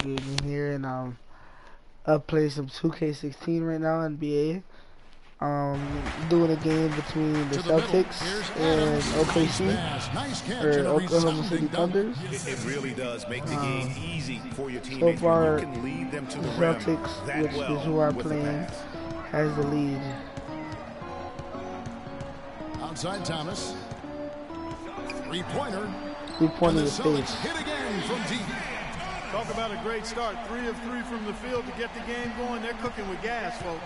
Gaming here, and I play some 2K16 right now, NBA. Doing a game between the Celtics and OKC, or Oklahoma City Thunders. It really does make the game easy for your So teammates far, when you can lead them to the the rim Celtics, that which well is who I'm with the playing, pass. has the lead. Outside Thomas. Three-pointer. Three-pointer in the face. Hit again from deep. Talk about a great start. 3 of 3 from the field to get the game going. They're cooking with gas, folks.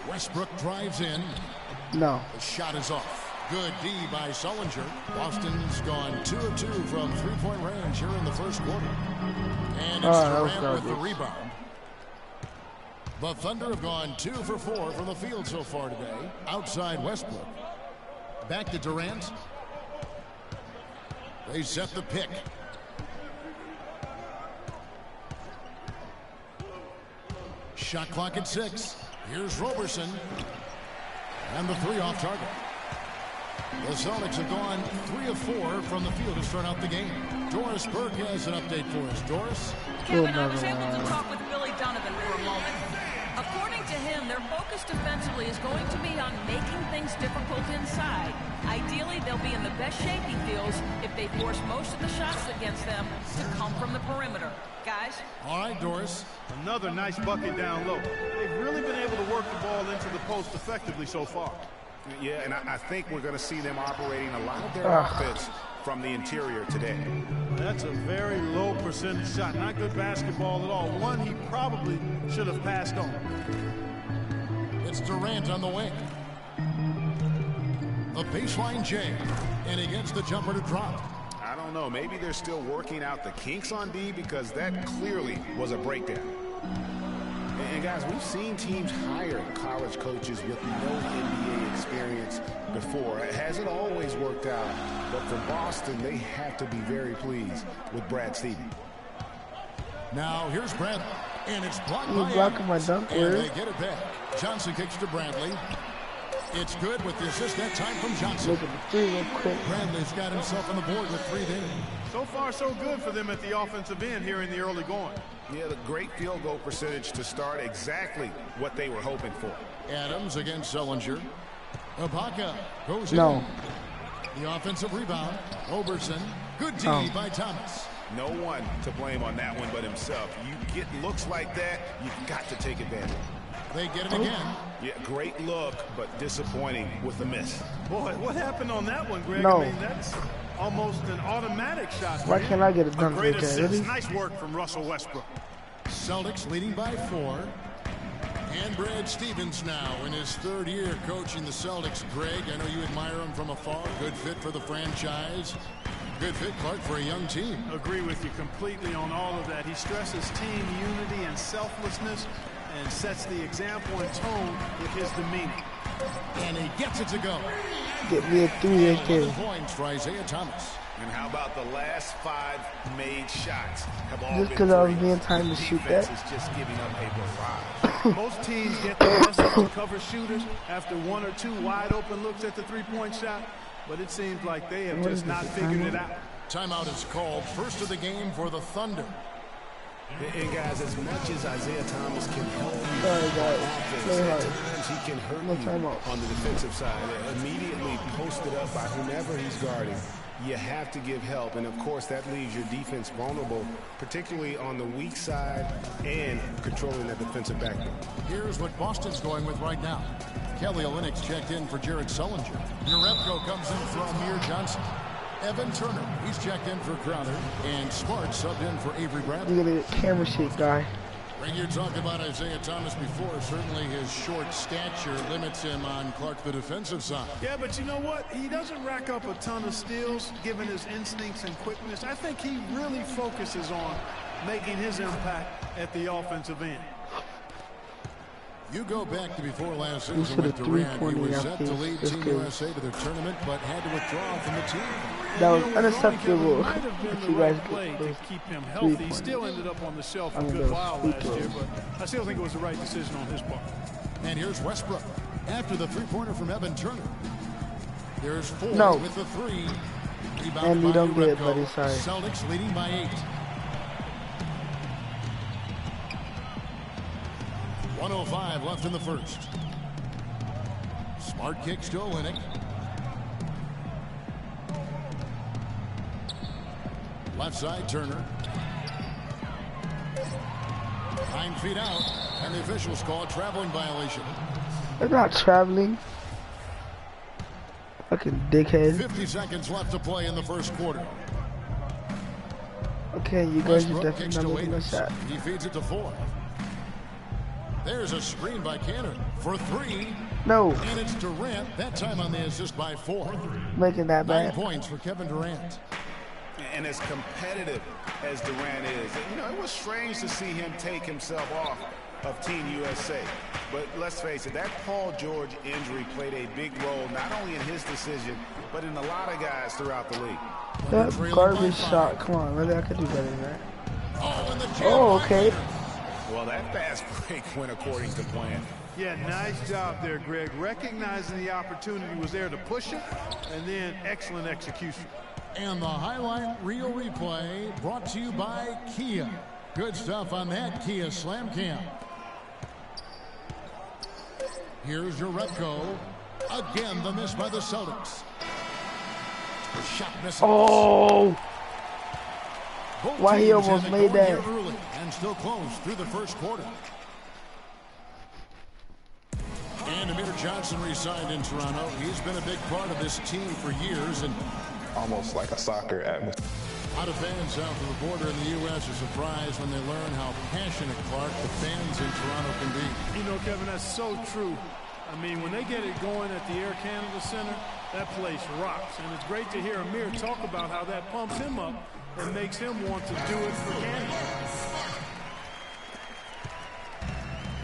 Westbrook drives in. No. The shot is off. Good D by Sullinger. Boston's gone 2 of 2 from three-point range here in the first quarter. And it's Durant with the rebound. The Thunder have gone 2 for 4 from the field so far today. Outside Westbrook. Back to Durant. They set the pick. Shot clock at 6. Here's Roberson. And the 3 off target. The Celtics have gone 3 of 4 from the field to start out the game. Doris Burke has an update for us. Doris? Kevin, I was able to talk with Billy Donovan for a moment. According to him, their focus defensively is going to be on making things difficult inside. Ideally, they'll be in the best shape, he feels, if they force most of the shots against them to come from the perimeter. Guys? All right, Doris. Another nice bucket down low. They've really been able to work the ball into the post effectively so far. Yeah, and I think we're going to see them operating a lot of their offense from the interior today. That's a very low percentage shot. Not good basketball at all. One he probably should have passed on. It's Durant on the wing. The baseline J. And he gets the jumper to drop. I don't know. Maybe they're still working out the kinks on D because that clearly was a breakdown. And guys, we've seen teams hire college coaches with no NBA experience before. It hasn't always worked out, but for Boston, they have to be very pleased with Brad Stevens. Now here's Bradley, and it's blocked You're by blocking my dunk, and they get it back. Johnson kicks to Bradley. It's good with the assist that time from Johnson. Look at the 3 real quick. Bradley's got himself on the board with 3 there. So far, so good for them at the offensive end here in the early going. Yeah, the great field goal percentage to start exactly what they were hoping for. Adams against Sullinger. Ibaka goes No. in. The offensive rebound. Roberson. Good D by Thomas. No one to blame on that one but himself. You get looks like that, you've got to take advantage. They get it again. Yeah, great look, but disappointing with the miss. Boy, what happened on that one, Greg? No. I mean, that's almost an automatic shot. Why can't I get a dunk great right there? assist. Really? Nice work from Russell Westbrook. Celtics leading by 4. And Brad Stevens now in his 3rd year coaching the Celtics. Greg, I know you admire him from afar. Good fit for the franchise. Good fit, Clark, for a young team. Agree with you completely on all of that. He stresses team unity and selflessness and sets the example and tone with his demeanor. And he gets it to go. Get me a 3 right there. 11 points for Isaiah Thomas. And how about the last 5 made shots? Have all Just been because I was threes. being time to shoot Defense that. is just giving up a barrage. Most teams get the message to cover shooters after 1 or 2 wide open looks at the 3-point shot, but it seems like they have just not figured it out. Timeout is called. First of the game for the Thunder. And guys, as much as Isaiah Thomas can help you Sorry, guys. on offense, Play at hard. times he can hurt No you timeout. on the defensive side. Immediately posted up by whomever he's guarding. You have to give help, and of course that leaves your defense vulnerable, particularly on the weak side and controlling that defensive backboard. Here's what Boston's going with right now. Kelly Olynyk checked in for Jared Sullinger. Urepko comes in for Amir Johnson. Evan Turner, he's checked in for Crowder. And Smart subbed in for Avery Bradley. Look at the camera shake, guy. Greg, you talked about Isaiah Thomas before. Certainly his short stature limits him on Clark, the defensive side. Yeah, but you know what? He doesn't rack up a ton of steals, given his instincts and quickness. I think he really focuses on making his impact at the offensive end. You go back to before last season with Durant. He was set to lead Team USA to their tournament, but had to withdraw from the team. That was unacceptable. Might have been If the you guys right play get to those keep him healthy. 3 He still ended up on the shelf I a mean, good those while free last year, throws. but I still think it was the right decision on his part. And here's Westbrook after the 3-pointer from Evan Turner. There's 4 No. with the 3. Rebounded And we by don't get it, Urepko. buddy. Sorry. Celtics leading by 8. 1:05 left in the first. Smart kicks to Olynyk. Left side, Turner. 9 feet out, and the officials call a traveling violation. They're not traveling. Fucking dickhead. 50 seconds left to play in the first quarter. Okay, you guys are Westbrook kicks definitely not to making a Waiters. shot. He feeds it to 4. There's a screen by Cannon for 3. No, And it's Durant, that time on the assist by 4. making that 9 bad. points for Kevin Durant. And as competitive as Durant is, you know, it was strange to see him take himself off of Team USA. But let's face it, that Paul George injury played a big role, not only in his decision, but in a lot of guys throughout the league. That garbage shot. Come on, really, I could do better than that. And the Oh, okay. Well, that fast break went according to plan. Yeah, nice job there, Greg. Recognizing the opportunity was there to push it, and then excellent execution. And the highlight reel replay brought to you by Kia. Good stuff on that Kia Slam Cam. Here's Urepko. Again, the miss by the Celtics. Shot misses. Oh, Both why he teams almost in the made going that. here early and still close through the first quarter. And Amir Johnson resigned in Toronto. He's been a big part of this team for years, and almost like a soccer atmosphere. a lot of fans south of the border in the U.S. are surprised when they learn how passionate, Clark, the fans in Toronto can be. You know, Kevin, that's so true. I mean, when they get it going at the Air Canada Center, that place rocks. And it's great to hear Amir talk about how that pumps him up and makes him want to do it for Canada.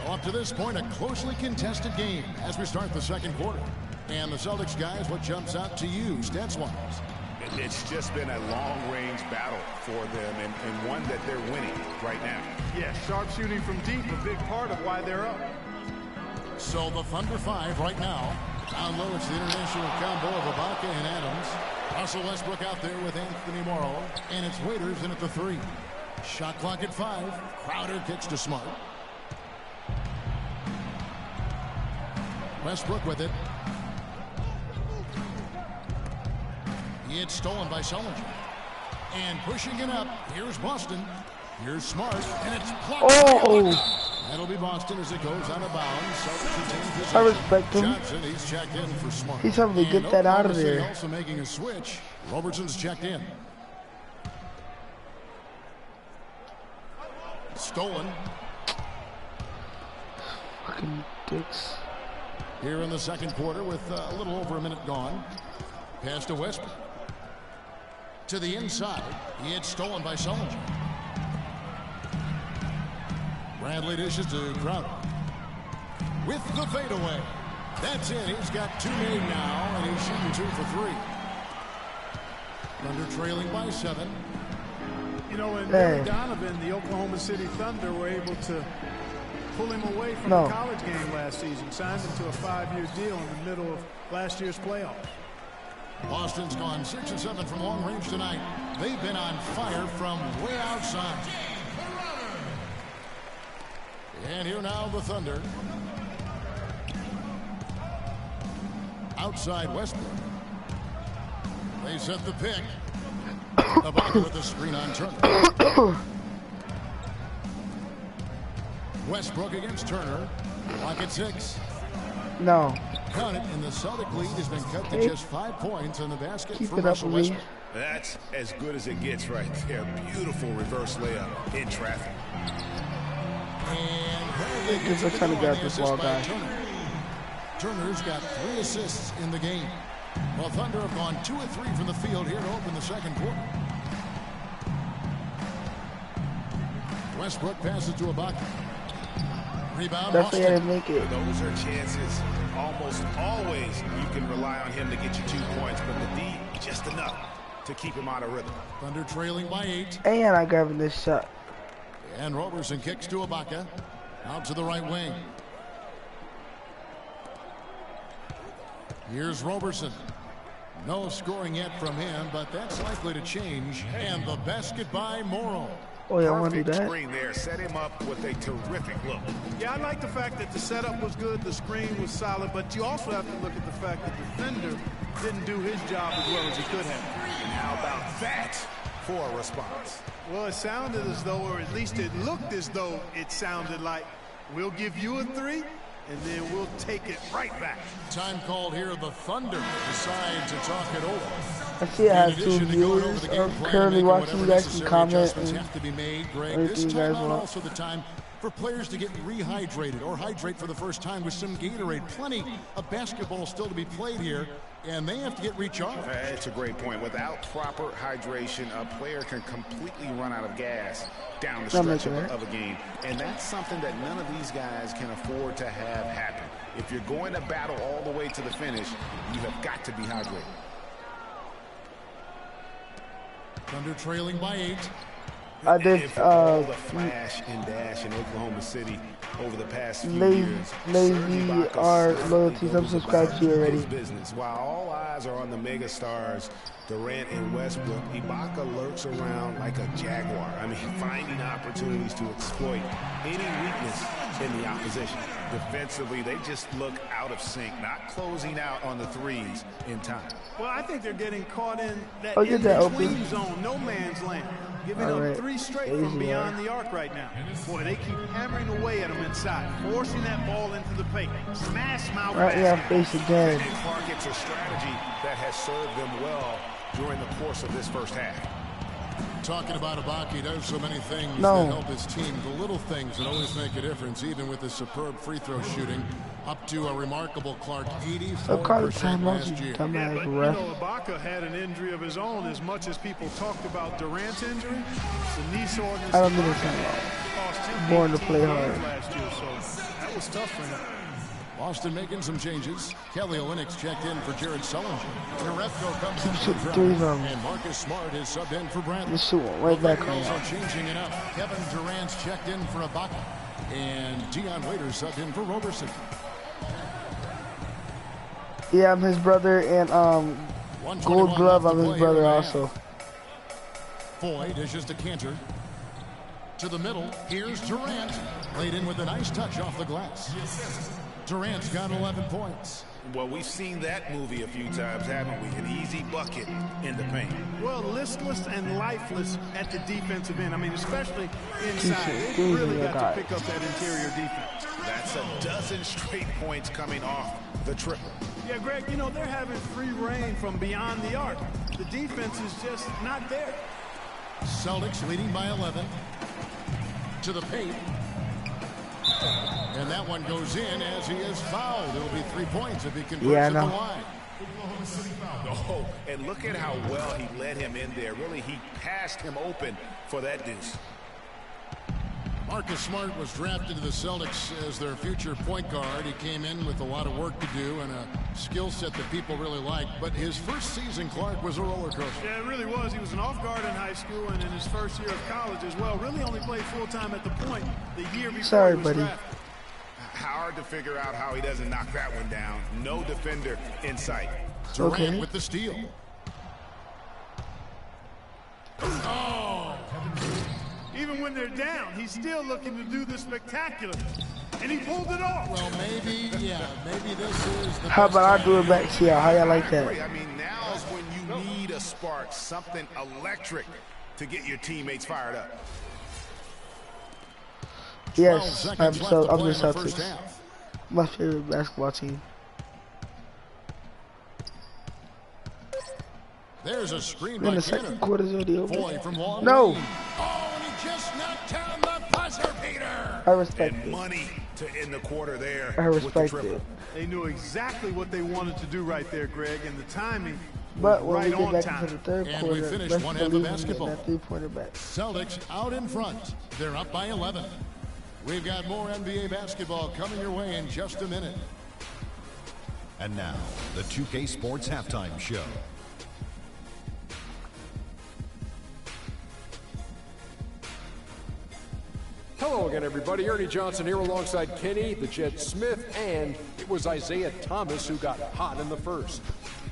Well, up to this point, a closely contested game as we start the second quarter. And the Celtics guys, what jumps out to you, stats-wise? It's just been a long-range battle for them and one that they're winning right now. Yeah, sharp shooting from deep, a big part of why they're up. So the Thunder 5 right now. Down low, it's the international combo of Ibaka and Adams. Russell Westbrook out there with Anthony Morrow. And it's Waiters in at the 3. Shot clock at 5. Crowder kicks to Smart. Westbrook with it. It's stolen by Sullinger. And pushing it up, here's Boston. Here's Smart, and it's blocked. Oh, That'll be Boston as it goes out of bounds. I respect him. Johnson, he's checked in for Smart. He's having to get that out of there. Also making a switch. Robertson's checked in. Stolen. fucking dicks. Here in the second quarter with a little over a minute gone. Pass to Westbrook. To the inside. It's stolen by Sullinger. Bradley dishes to Crowder. With the fadeaway. That's it. He's got 2 made now, and he's shooting 2 for 3. Thunder trailing by 7. You know, and Billy Donovan, the Oklahoma City Thunder, were able to pull him away from the college game last season. Signed him to a 5-year deal in the middle of last year's playoff. Boston's gone 6 of 7 from long range tonight. They've been on fire from way outside. And here now the Thunder. Outside Westbrook. They set the pick. Ibaka with the screen on Turner. Westbrook against Turner. Clock at 6. No. Count it, and the Celtic lead has been cut to just 5 points on the basket Keep for it up Russell with me. Westbrook. That's as good as it gets right there. Beautiful reverse layup in traffic. And Bradley gets We're trying to grab the this assist ball by guy. Turner. Turner's got 3 assists in the game. Well, Thunder have gone 2 of 3 from the field here to open the second quarter. Westbrook passes to Ibaka. Rebound, Definitely had to Boston. make it. Those are chances. Almost always you can rely on him to get you 2 points, but the D, just enough to keep him out of rhythm. Thunder trailing by 8. And I grabbing this shot. And Roberson kicks to Ibaka. Out to the right wing. Here's Roberson. No scoring yet from him, but that's likely to change. And the basket by Morrow. Oh, yeah, I want to do that. Screen there, set him up with a terrific look. Yeah, I like the fact that the setup was good, the screen was solid, but you also have to look at the fact that the defender didn't do his job as well as he could have. And how about that for a response? Well, it sounded as though, or at least it looked as though it sounded like, we'll give you a 3, and then we'll take it right back. Time called here. The Thunder decide to talk it over. I see I have 2 viewers currently watching. You guys can comment and have to be made, Greg. anything you guys want. Also the time for players to get rehydrated or hydrate for the first time with some Gatorade. Plenty of basketball still to be played here, and they have to get recharged. It's a great point. Without proper hydration, a player can completely run out of gas down the stretch of a game. And that's something that none of these guys can afford to have happen. If you're going to battle all the way to the finish, you have got to be hydrated. Thunder trailing by 8. I did the flash and dash in Oklahoma City over the past few years. Lazy our loyalties. I'm subscribed to you already. Business. While all eyes are on the mega stars, Durant and Westbrook, Ibaka lurks around like a jaguar. I mean, finding opportunities to exploit any weakness in the opposition. Defensively, they just look out of sync, not closing out on the threes in time. Well, I think they're getting caught in that in-between zone, no man's land. Giving up 3 straight from beyond the arc right now. Boy, they keep hammering away at them inside, forcing that ball into the paint. Smash mouth face again. It's a strategy that has served them well during the course of this first half. Talking about Ibaka, he does so many things that help his team. The little things that always make a difference, even with the superb free throw shooting. Up to a remarkable Clark, 84% last year. But, you know, Ibaka had an injury of his own. As much as people talked about Durant's injury, the knee soreness I don't mean to sound born to play hard last year, so that was tough for him. Boston making some changes. Kelly Olynyk checked in for Jared Sullinger. Narefko comes in for and Marcus Smart is subbed in for Bradley. Right back on. Also changing it up. Kevin Durant's checked in for Ibaka. And Dion Waiters subbed in for Roberson. Yeah, I'm his brother, and Gold Glove, I'm his brother also. Foy dishes to Cantor. To the middle, here's Durant. Laid in with a nice touch off the glass. Durant's got 11 points. Well, we've seen that movie a few times, haven't we? An easy bucket in the paint. Well, listless and lifeless at the defensive end. I mean, especially inside. They really got to pick up that interior defense. That's a dozen straight points coming off the triple. Yeah, Greg, you know, they're having free reign from beyond the arc. The defense is just not there. Celtics leading by 11. To the paint. And that one goes in as he is fouled. It'll be 3 points if he converts at the line. Oh, and look at how well he led him in there. Really, he passed him open for that deuce. Marcus Smart was drafted to the Celtics as their future point guard. He came in with a lot of work to do and a skill set that people really like. But his first season, Clark, was a roller coaster. Yeah, it really was. He was an off guard in high school and in his first year of college as well. Really only played full-time at the point the year before he was drafted. Hard to figure out how he doesn't knock that one down. No defender in sight. Durant with the steal. Oh! Even when they're down, he's still looking to do the spectacular. And he pulled it off. Well, maybe this is the How about I do it back to you? How y'all like that? I mean, now's when you need a spark, something electric to get your teammates fired up. Yes, I'm the Celtics. My favorite basketball team. There's a screen in the second quarter's already over. No. Oh, and he just knocked down the buzzer beater. I respect it. Money to end the quarter there. I respect it. They knew exactly what they wanted to do right there, Greg, and the timing. But when right we get back into the third quarter, we finished one half of basketball. That 3-pointer back. Celtics out in front. They're up by 11. We've got more NBA basketball coming your way in just a minute. And now, the 2K Sports Halftime Show. Hello again, everybody. Ernie Johnson here alongside Kenny, the Jet Smith, and it was Isaiah Thomas who got hot in the first.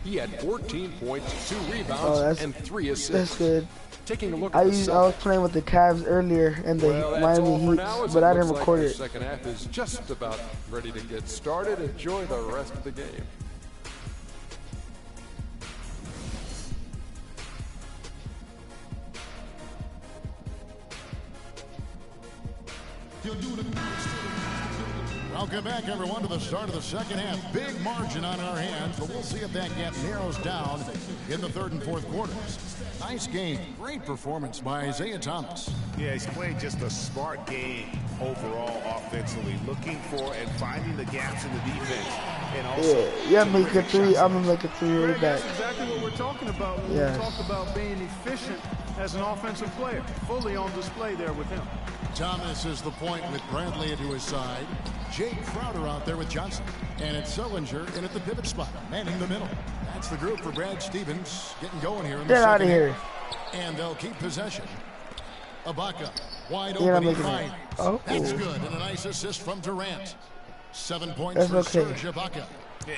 He had 14 points, 2 rebounds, and 3 assists. That's good. Taking a look at I was playing with the Cavs earlier in the Miami Heat, but I didn't record it. The second half is just about ready to get started. Enjoy the rest of the game. Welcome back, everyone, to the start of the second half. Big margin on our hands, but we'll see if that gap narrows down in the third and fourth quarters. Nice game. Great performance by Isaiah Thomas. Yeah, he's played just a smart game overall offensively, looking for and finding the gaps in the defense. And also, make a three. I'm going to make a three right back. That's exactly what we're talking about when we talk about being efficient as an offensive player. Fully on display there with him. Thomas is the point with Bradley to his side. Jake Crowder out there with Johnson. And it's Sullinger in at the pivot spot, manning the middle. That's the group for Brad Stevens getting going here in the second half. Get out of here. And they'll keep possession. Ibaka, wide open, he finds. That's good, and a nice assist from Durant. 7 points for Serge Ibaka.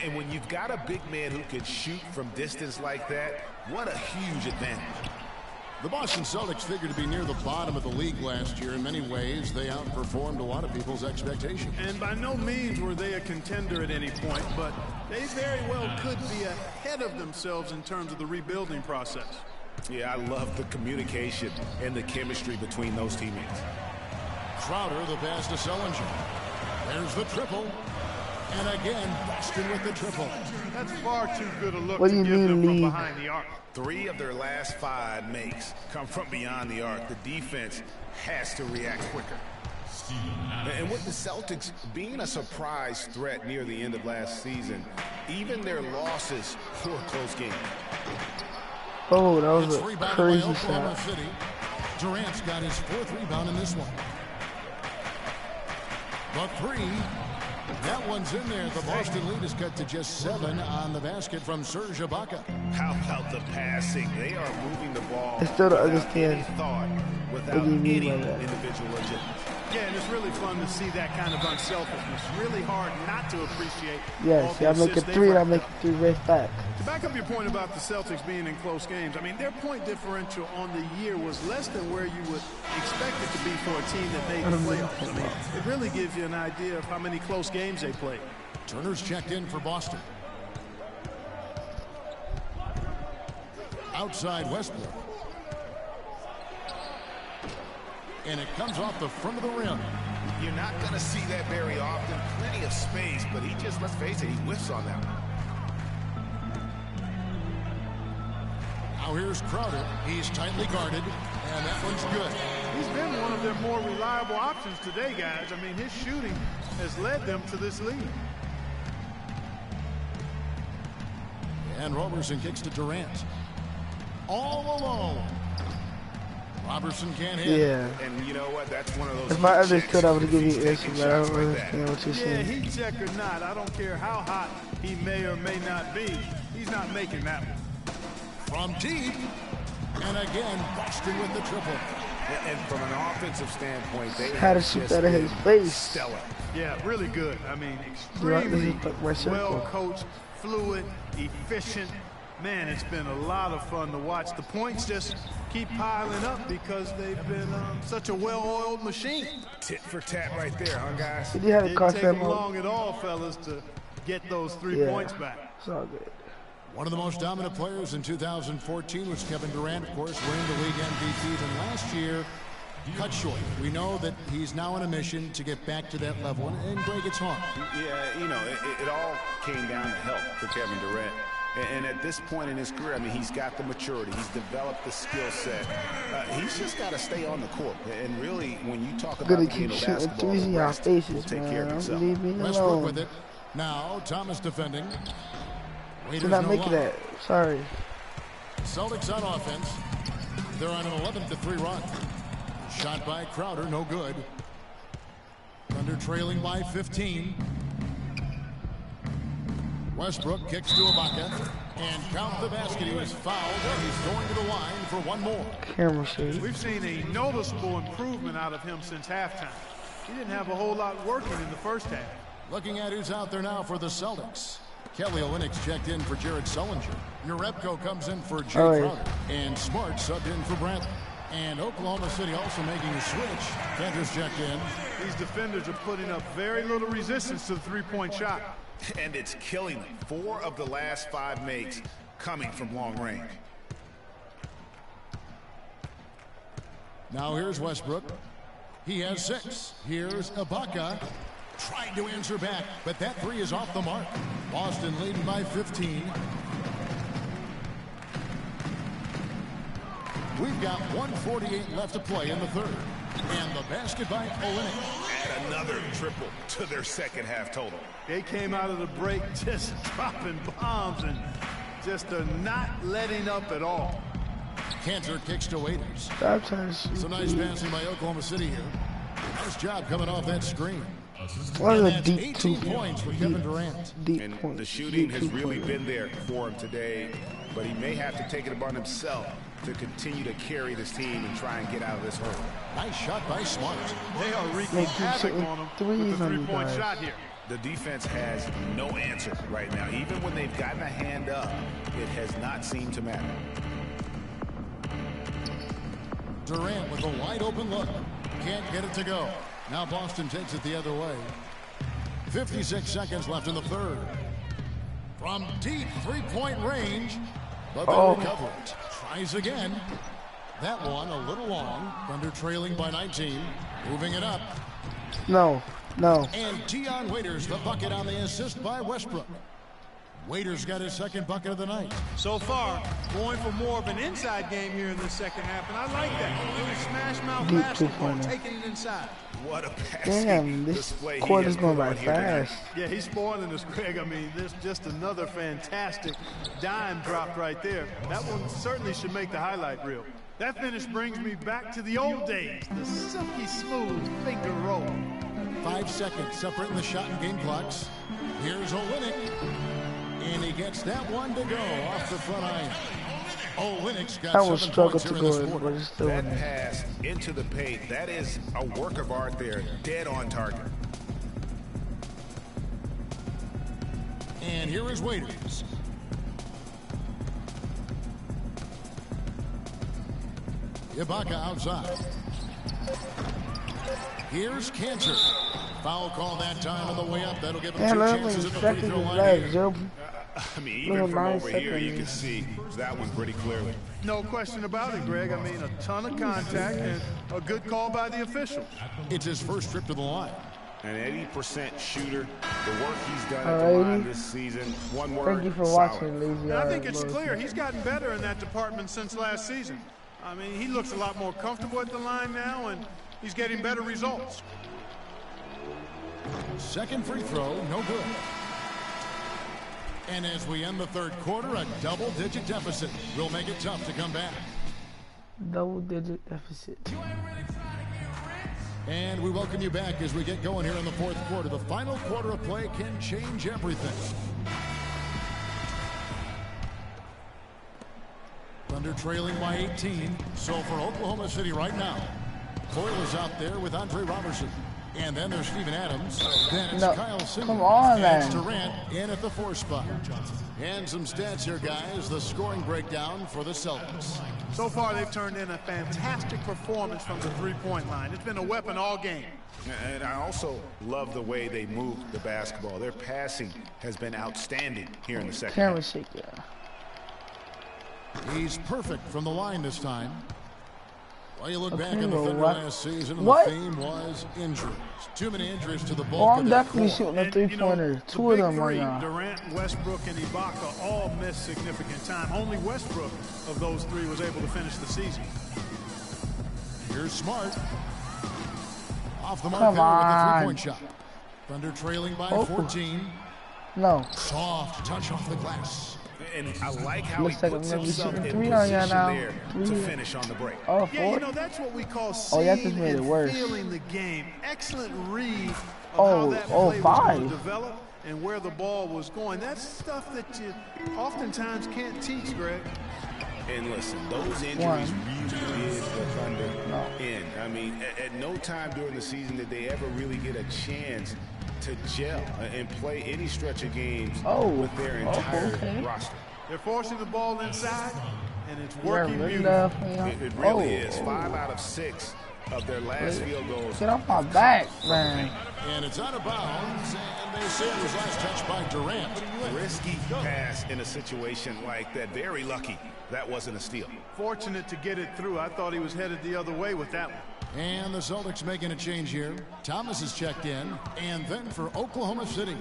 And when you've got a big man who can shoot from distance like that, what a huge advantage. The Boston Celtics figured to be near the bottom of the league last year. In many ways, they outperformed a lot of people's expectations. And by no means were they a contender at any point, but they very well could be ahead of themselves in terms of the rebuilding process. Yeah, I love the communication and the chemistry between those teammates. Crowder, the pass to Sullinger. There's the triple. And again, Boston with the triple. That's far too good a look to give them from behind the arc. 3 of their last 5 makes come from beyond the arc. The defense has to react quicker. And with the Celtics being a surprise threat near the end of last season, even their losses were a close game. Oh, that was a crazy shot. Durant's got his 4th rebound in this one. The 3. That one's in there. The Boston lead is cut to just 7 on the basket from Serge Ibaka. How about the passing? They are moving the ball. I still don't understand without any individual agility. Yeah, and it's really fun to see that kind of unselfishness. Really hard not to appreciate. Yes, I make a 3 and I make a 3 right back. To back up your point about the Celtics being in close games, I mean, their point differential on the year was less than where you would expect it to be for a team that made the playoffs. I mean, it really gives you an idea of how many close games they played. Turner's checked in for Boston. Outside Westbrook. And it comes off the front of the rim. You're not going to see that very often. Plenty of space, but he just, let's face it, he whiffs on that one. Now here's Crowder. He's tightly guarded, and that one's good. He's been one of their more reliable options today, guys. I mean, his shooting has led them to this lead. And Roberson kicks to Durant. All alone. Robertson can't hit. Yeah. And you know what? That's one of those. If my other could, I would give you an answer, but I don't understand what you're saying. Yeah, heat check or not, I don't care how hot he may or may not be. He's not making that one. From deep. And again, Boston with the triple. And from an offensive standpoint, they had to shoot that in his face. Stellar. Yeah, really good. I mean, extremely well coached, fluid, efficient. Man, it's been a lot of fun to watch. The points just keep piling up because they've been such a well-oiled machine. Tit for tat right there, huh, guys? Did you have a Didn't take them long at all, fellas, to get those 3 points back. It's all good. One of the most dominant players in 2014 was Kevin Durant, of course, winning the league MVP. And last year, cut short. We know that he's now on a mission to get back to that level. And Greg, it's hard. Yeah, you know, it all came down to health for Kevin Durant. And at this point in his career, I mean, he's got the maturity. He's developed the skill set. He's just got to stay on the court. And really, when you talk about the game of basketball, the rest will take care of himself. Westbrook with it. Now, Thomas defending. Did not make that. Sorry. Celtics on offense. They're on an 11-3 run. Shot by Crowder, no good. Thunder trailing by 15. Westbrook kicks to Ibaka. And count the basket. He was fouled, and he's going to the line for one more. Camera shade. We've seen a noticeable improvement out of him since halftime. He didn't have a whole lot working in the first half. Looking at who's out there now for the Celtics. Kelly Olynyk's checked in for Jared Sullinger. Urepko comes in for Jay Crowder. And Smart subbed in for Bradley. And Oklahoma City also making a switch. Cantor's checked in. These defenders are putting up very little resistance to the three-point shot. And it's killing them. 4 of the last 5 makes coming from long range. Now here's Westbrook. He has 6. Here's Ibaka. Tried to answer back, but that 3 is off the mark. Boston leading by 15. We've got 1:48 left to play in the third. And the basket by Olynyk. Add another triple to their second half total. They came out of the break just dropping bombs and just not letting up at all. Cantor kicks to Waiters. Some nice passing by Oklahoma City here. Nice job coming off that screen. What a deep 18 points for Kevin Durant. And the shooting has really been there for him today, but he may have to take it upon himself to continue to carry this team and try and get out of this hole. Nice shot by Smart. They are wreaking havoc on him with the three-point shot here. The defense has no answer right now. Even when they've gotten a hand up, it has not seemed to matter. Durant with a wide open look. Can't get it to go. Now Boston takes it the other way. 56 seconds left in the third. From deep three-point range, but they'll recover it. Tries again. That one a little long. Thunder trailing by 19. Moving it up. No. And Dion Waiters the bucket on the assist by Westbrook. Waiters got his second bucket of the night. So far, going for more of an inside game here in the second half, and I like that. Really smash mouth basketball, taking it inside. What a passing display. Quarter's going by fast. Yeah, he's spoiling us, Greg. I mean, this just another fantastic dime drop right there. That one certainly should make the highlight reel. That finish brings me back to the old days, the silky smooth finger roll. 5 seconds separating the shot and game clocks. Here's Olynyk. And he gets that one to go off the front iron. Olynyk's got that was 7 struggle points to here in this go in, quarter. but it's still That in there. pass into the paint, that is a work of art there, dead on target. And here is Waiters. Ibaka outside. Here's Cantor. Foul call that time on the way up. That'll give him 2 chances at the free throw line here. I mean, even from over here, you can see that one pretty clearly. No question about it, Greg. I mean, a ton of contact and a good call by the officials. It's his first trip to the line. An 80% shooter. The work he's done at the line this season. One word, Thank you for solid. watching, Lazy. I think it's clear he's gotten better in that department since last season. I mean, he looks a lot more comfortable at the line now, and he's getting better results. Second free throw, no good. And as we end the third quarter, a double-digit deficit will make it tough to come back. Double-digit deficit. And we welcome you back as we get going here in the fourth quarter. The final quarter of play can change everything. Thunder trailing by 18. So for Oklahoma City right now, Coyle is out there with Andre Robertson. And then there's Steven Adams. Then it's Kyle Simmons. Come on, and man. Durant in at the 4 spot. And some stats here, guys. The scoring breakdown for the Celtics. So far, they've turned in a fantastic performance from the three-point line. It's been a weapon all game. And I also love the way they move the basketball. Their passing has been outstanding here in the second Camera half. shake, yeah. He's perfect from the line this time. Well, you look back Okay, on the well, Thunder what? last season, and What? the theme was injuries. Too many injuries to the Oh, bulk I'm of that definitely core. shooting a And, three-pointer. the 2 of big them right three, now. Durant, Westbrook, and Ibaka all missed significant time. Only Westbrook of those 3 was able to finish the season. Here's Smart. Off the mark Come there with the on. three-point shot. Thunder trailing by Oh. 14. No. Soft touch off the glass. And I like how Looks he like puts I'm gonna be himself shooting in 3 on ya position now. there to 3. finish on the break. Oh, Yeah, 4? you know, that's what we call Oh, seeing that just made it and worse. feeling the game. Excellent read of Oh, how that oh, play was going 5. to develop and where the ball was going. That's stuff that you oftentimes can't teach, Greg. And listen, those injuries really did the Thunder in. I mean, at no time during the season did they ever really get a chance to gel and play any stretch of games with their Oh, entire roster. They're forcing the ball inside, and it's working beautifully. It really is. 5 out of 6 of their last field goals. Get off my back, man. And it's out of bounds, and they say it was last touched by Durant. Risky pass in a situation like that. Very lucky that wasn't a steal. Fortunate to get it through. I thought he was headed the other way with that one. And the Celtics making a change here. Thomas is checked in, and then for Oklahoma City,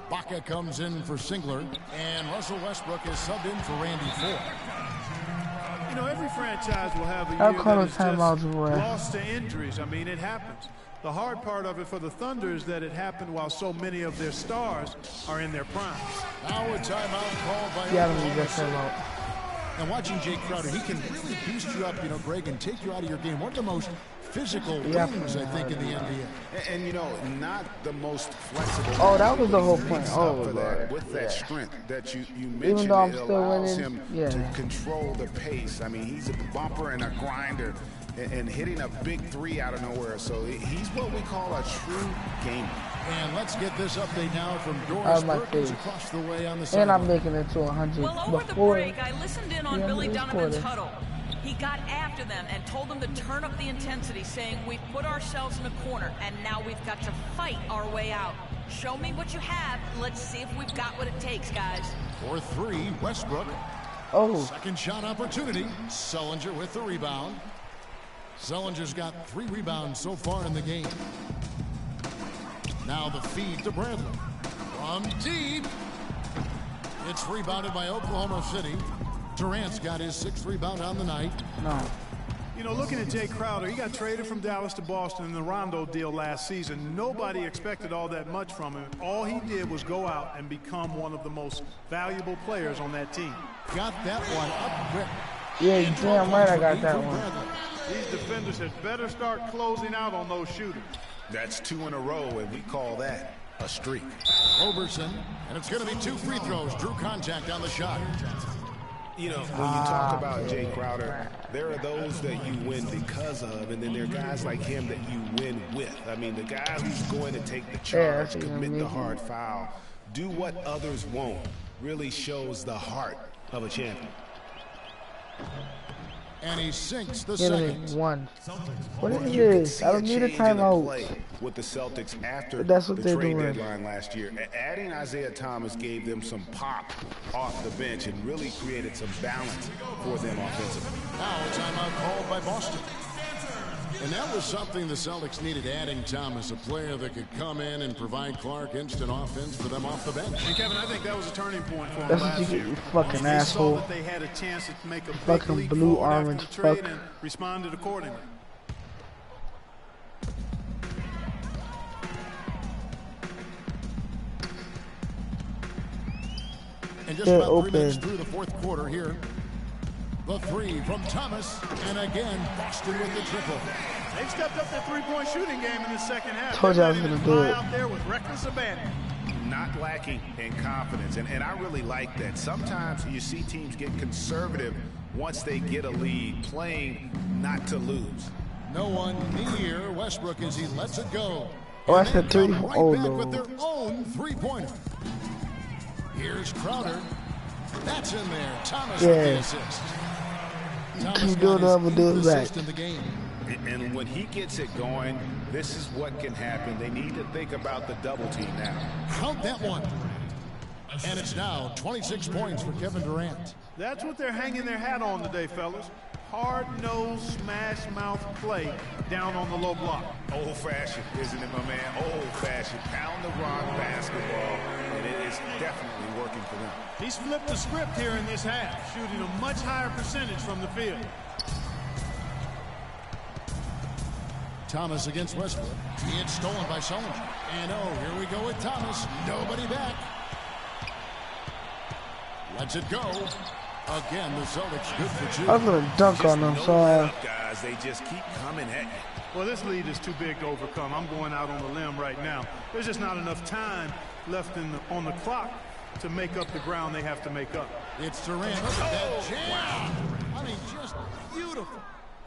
Ibaka comes in for Singler, and Russell Westbrook is subbed in for Randy Ford. You know, every franchise will have a year that is just lost to injuries. I mean, it happens. The hard part of it for the Thunder is that it happened while so many of their stars are in their prime. Now a timeout called by Oklahoma City. And watching Jay Crowder, he can really boost you up, you know, Greg, and take you out of your game. One of the most physical wings, I think, in the NBA. And you know, not the most flexible. Oh, that was the whole point. With that strength that you mentioned, even though I'm it still allows winning, him to control the pace. I mean, he's a bumper and a grinder, and hitting a big three out of nowhere. So he's what we call a true gamer. And let's get this update now from Doris Perkins across the way on the side. And I'm making it to 100. Well, over the break, I listened in on Billy Donovan's huddle. He got after them and told them to turn up the intensity, saying, we've put ourselves in a corner, and now we've got to fight our way out. Show me what you have. Let's see if we've got what it takes, guys. For 3, Westbrook. Second shot opportunity. Sullinger with the rebound. Sullinger's got 3 rebounds so far in the game. Now the feed to Bradley. From deep. It's rebounded by Oklahoma City. Durant's got his 6th rebound on the night. You know, looking at Jay Crowder, he got traded from Dallas to Boston in the Rondo deal last season. Nobody expected all that much from him. All he did was go out and become one of the most valuable players on that team. Got that one up quick. Yeah, you damn right I got that one. These defenders had better start closing out on those shooters. That's 2 in a row, and we call that a streak. Roberson, and it's going to be 2 free throws. Drew contact on the shot. You know, when you talk about Jay Crowder, there are those that you win because of, and then there are guys like him that you win with. I mean, the guy who's going to take the charge, commit the hard foul, do what others won't, really shows the heart of a champion. And he sinks the second. One. What is this? I don't need a timeout. With the Celtics after That's what the trade deadline last year. Adding Isaiah Thomas gave them some pop off the bench and really created some balance for them offensively. Now a timeout called by Boston. And that was something the Celtics needed, adding Thomas, a player that could come in and provide Clark instant offense for them off the bench. And Kevin, I think that was a turning point for them last year. You fucking asshole. Saw that they had a chance to make a fucking big blue orange fuck. And responded accordingly. And just about 3 minutes through the 4th quarter here. The 3 from Thomas, and again, Boston with the triple. They've stepped up their three-point shooting game in the second half. Told you I was going to do it. Out there with reckless abandon. Not lacking in confidence, and I really like that. Sometimes you see teams get conservative once they get a lead, playing not to lose. No one near Westbrook as he lets it go. Oh, that's a 3. Right oh, back no. with their own 3-pointer. Here's Crowder. That's in there. Thomas with the assist. Keep doing what I'm going to do back. In the game. And when he gets it going, this is what can happen. They need to think about the double team now. Count that one. And it's now 26 points for Kevin Durant. That's what they're hanging their hat on today, fellas. Hard-nosed, smash-mouth play down on the low block. Old-fashioned, isn't it, my man? Old-fashioned, pound the rock basketball, and it is definitely working for them. He's flipped the script here in this half, shooting a much higher percentage from the field. Thomas against Westbrook. It's stolen by Sullinger. And here we go with Thomas. Nobody back. Lets it go. Again, the Celtics good for 2. I was going to dunk on them, so guys, they just keep coming at you. Well, this lead is too big to overcome. I'm going out on the limb right now. There's just not enough time left on the clock to make up the ground they have to make up. It's Durant. Look at that jam. I mean, just beautiful.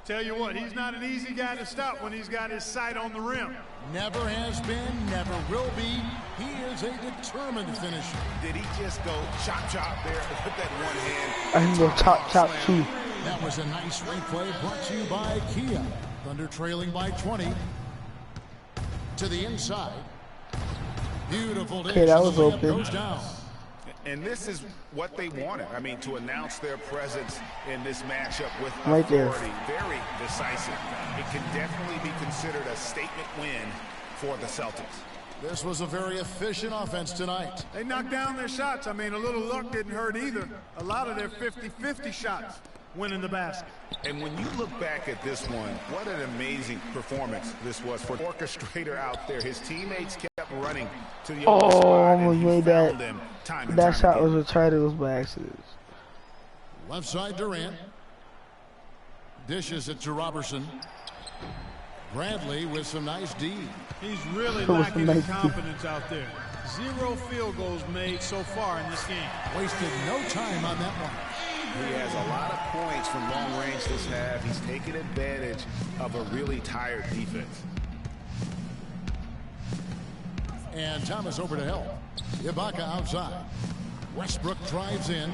Tell you what, he's not an easy guy to stop when he's got his sight on the rim. Never has been, never will be. He is a determined finisher. Did he just go chop chop there with that one hand? I can go chop chop too. That was a nice replay brought to you by Kia. Thunder trailing by 20. To the inside. Beautiful. Okay, that was open. Goes down. And this is what they wanted. I mean, to announce their presence in this matchup with right authority, very decisive. It can definitely be considered a statement win for the Celtics. This was a very efficient offense tonight. They knocked down their shots. I mean, a little luck didn't hurt either. A lot of their 50-50 shots went in the basket. And when you look back at this one, what an amazing performance this was for the orchestrator out there. His teammates kept running to the open spot, almost made that. That shot was returned. It was by accident. Left side Durant. Dishes it to Robertson. Bradley with some nice D. He's really lacking in confidence out there. 0 field goals made so far in this game. Wasted no time on that one. He has a lot of points from long range this half. He's taken advantage of a really tired defense. And Thomas over to help. Ibaka outside. Westbrook drives in.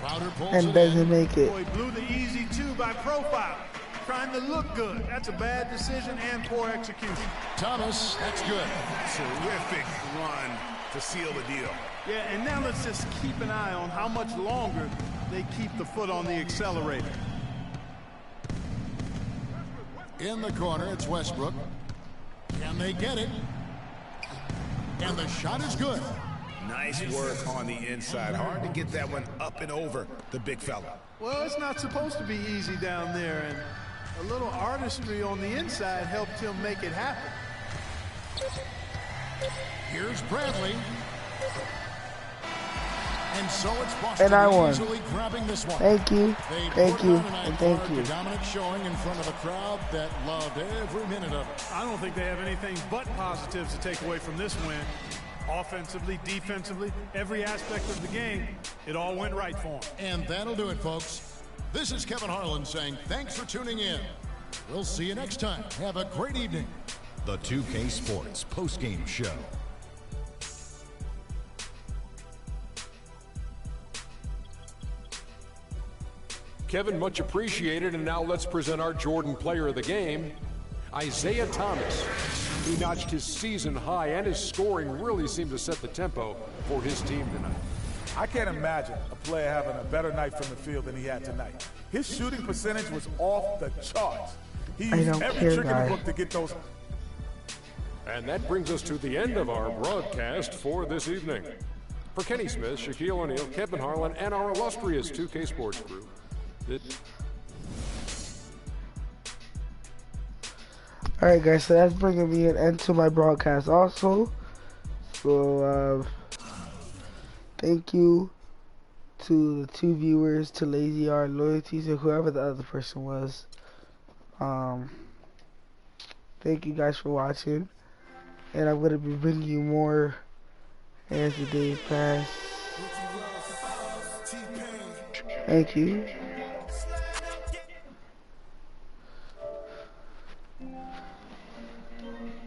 Crowder pulls and doesn't make it. Boy, blew the easy 2 by profile. Trying to look good. That's a bad decision and poor execution. Thomas, that's good. Terrific run to seal the deal. Yeah, and now let's just keep an eye on how much longer they keep the foot on the accelerator. In the corner, it's Westbrook. Can they get it? And the shot is good. Nice work on the inside. Hard to get that one up and over the big fella. Well, it's not supposed to be easy down there, and a little artistry on the inside helped him make it happen. Here's Bradley. And so it's Boston and I won. Easily grabbing this one. Thank you, thank you, and thank you. Dominant showing in front of a crowd that loved every minute of it. I don't think they have anything but positives to take away from this win. Offensively, defensively, every aspect of the game, it all went right for them. And that'll do it, folks. This is Kevin Harlan saying thanks for tuning in. We'll see you next time. Have a great evening. The 2K Sports postgame show. Kevin, much appreciated, and now let's present our Jordan player of the game, Isaiah Thomas. He notched his season high, and his scoring really seemed to set the tempo for his team tonight. I can't imagine a player having a better night from the field than he had tonight. His shooting percentage was off the charts. He used every trick in the book to get those. And that brings us to the end of our broadcast for this evening. For Kenny Smith, Shaquille O'Neal, Kevin Harlan, and our illustrious 2K Sports crew, Alright guys, so that's bringing me an end to my broadcast also. So thank you to the 2 viewers, to Lazy R, Loyalty, to whoever the other person was. Thank you guys for watching, and I'm going to be bringing you more as the days pass. Thank you.